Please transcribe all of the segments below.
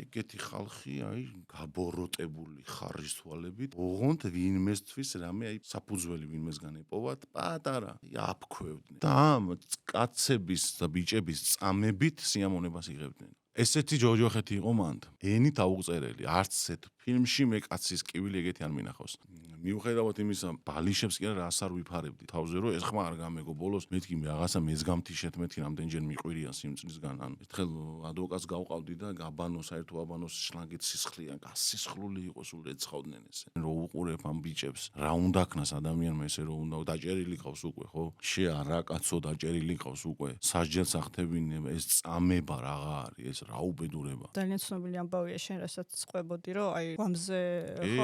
ეგეთი ხალხი აი გაბოროტებული ხარისთვალებით ოღონდ ვინმესთვის რამე აი საფუძველი ვინმესგან ეპოვათ პატარა აფქვევდნენ და ამ კაცების და ბიჭების წამებით სიამონებას იღებდნენ ესეთი ჯოჯოხეთი იყო მანდ ენით აუწერელი არც ესეთ ფილმში მე კაცის კივილი ეგეთი არ მინახავს მიუხედავად იმისა ბალიშებს კი რას არ ვიფარებდი თავზე რომ ეს ხმა არ გამეგო ბოლოს მეთქი მე რაღაცა მეც გამთიშეთ მეთქი რამდენჯერ მიყვირია სიმწრისგან ან ერთხელ ადვოკატს გავყავდი და აბანოს საერთო აბანოს შლანგით სისხლიან გასისხლული იყო სულ ეცხავდნენ ესე რომ უყურებ ამ ბიჭებს რა უნდა ქნას ადამიანმა ესე რომ უნდა დაჭერილი ყავს უკვე ხო შეა რა კაცო დაჭერილი ყავს უკვე სასჯელს ახთებინე ეს წამება რაღა არის ეს რა უბედურება ძალიან ცნობილი ამბავია შენ რასაც ყვებოდი რომ აი გვამზე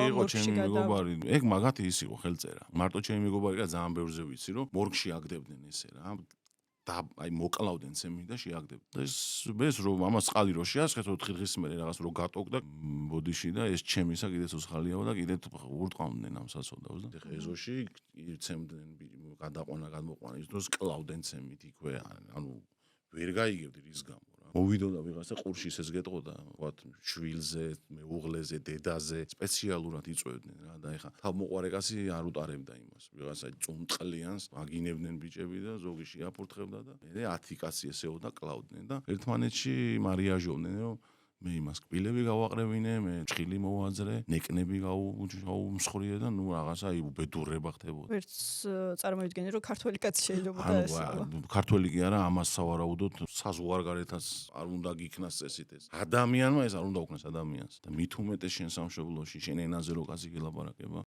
იყო ჩემი მეგობარი ეგ მაგათი ის იყო ხელწერა მარტო ჩემი მეგობარი რა ძალიან ბევრზე ვიცი რომ მორგში აგდებდნენ ესე რა და აი მოკლავდნენ ცემი და შეაგდებდნენ ეს რომ ამას წყალი რო შეასხეთ 4 დღის მერე რაღაც რო გატოკდა ბოდიში და ეს ჩემისა კიდე ცოცხალიაო და კიდე ურტყავდნენ ამ საწოდავს და ეხა ეზოში იცემდნენ გადაყვანა გადმოყვანა ის დროს კლავდნენ ცემით იქვე ანუ ვერ გაიგებდი რის გამო მოვიდოდა ვიღაცა ყურშის ეს გეტყოდა ვთქვათ შვილზე მეუღლეზე დედაზე სპეციალურად იწვევდნენ რა და ეხა თავმოყარე კაცი არ უტარებდა იმას ვიღაცა წუნწყლიანს აგინებდნენ ბიჭები და ზოგი შეაფურთხებდა და მე 10 კაცი ესეო და კლავდნენ და ერთმანეთში მარიაჟოვდნენ რომ მე იმას კბილები გავაყრევინე მე ჭხილი მოვაძრე ნეკნები გავუმსხვრიე და ნუ რაღაცა უბედურება ხდებოდა ვერც წარმოვიდგენი რომ ქართველი კაცი შეიძლება და ანუ ქართველი კი არა ამას სავარაუდოდ საზღვარგარეთაც არ უნდა გიქნას წესით ეს ადამიანმა ეს არ უნდა უკნას ადამიანს და მით უმეტეს შენ სამშობლოში შენ ენაზე რო კაცი გელაპარაკება